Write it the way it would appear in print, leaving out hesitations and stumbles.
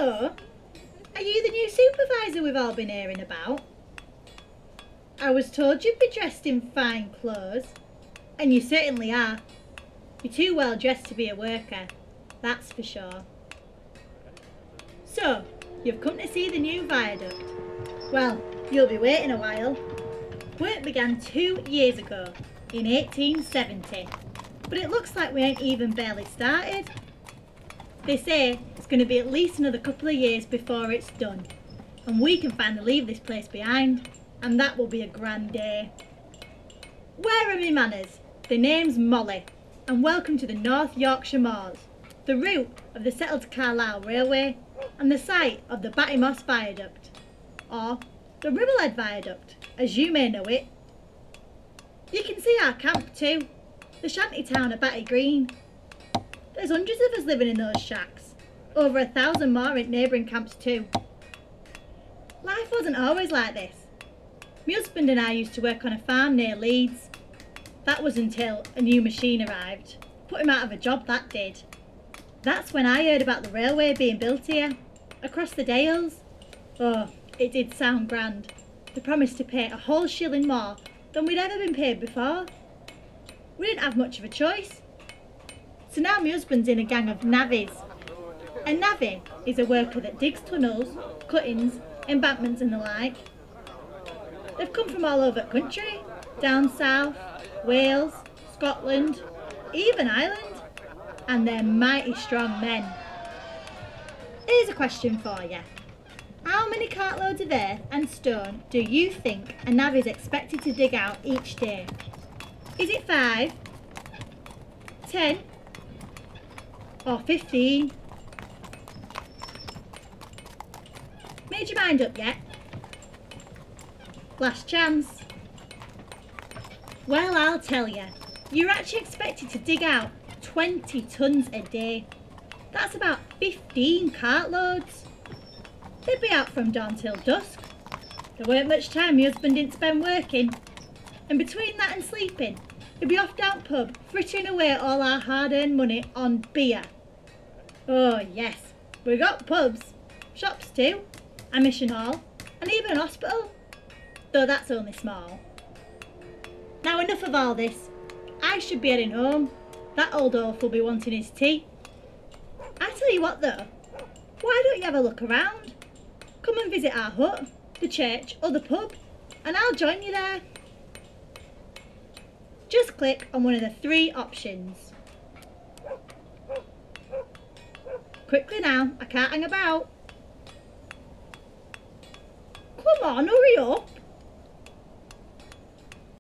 Hello, are you the new supervisor we've all been hearing about? I was told you'd be dressed in fine clothes, and you certainly are. You're too well dressed to be a worker, that's for sure. So, you've come to see the new viaduct. Well, you'll be waiting a while. Work began 2 years ago, in 1870, but it looks like we ain't even barely started. They say it's going to be at least another couple of years before it's done, and we can finally leave this place behind, and that will be a grand day. Where are me manners? The name's Molly, and welcome to the North Yorkshire Moors, the route of the settled Carlisle Railway, and the site of the Moss Viaduct, or the Ribblehead Viaduct, as you may know it. You can see our camp too, the shanty town of Batty Green. There's hundreds of us living in those shacks, over 1,000 more in neighbouring camps too. Life wasn't always like this. My husband and I used to work on a farm near Leeds. That was until a new machine arrived. Put him out of a job, that did. That's when I heard about the railway being built here, across the Dales. Oh, it did sound grand. They promised to pay a whole shilling more than we'd ever been paid before. We didn't have much of a choice. So now my husband's in a gang of navvies. A navvy is a worker that digs tunnels, cuttings, embankments and the like. They've come from all over the country, down south, Wales, Scotland, even Ireland, and they're mighty strong men. Here's a question for you. How many cartloads of earth and stone do you think a navvy's expected to dig out each day? Is it 5, 10, or 15? Made your mind up yet? Last chance. Well, I'll tell you, you're actually expected to dig out 20 tonnes a day. That's about 15 cartloads. They'd be out from dawn till dusk. There weren't much time my husband didn't spend working. And between that and sleeping, he'd be off down pub, frittering away all our hard-earned money on beer. Oh yes, we got pubs, shops too, a mission hall, and even an hospital. Though that's only small. Now enough of all this. I should be heading home. That old oaf will be wanting his tea. I tell you what though, why don't you have a look around? Come and visit our hut, the church or the pub, and I'll join you there. Just click on one of the 3 options. Quickly now, I can't hang about. Come on, hurry up.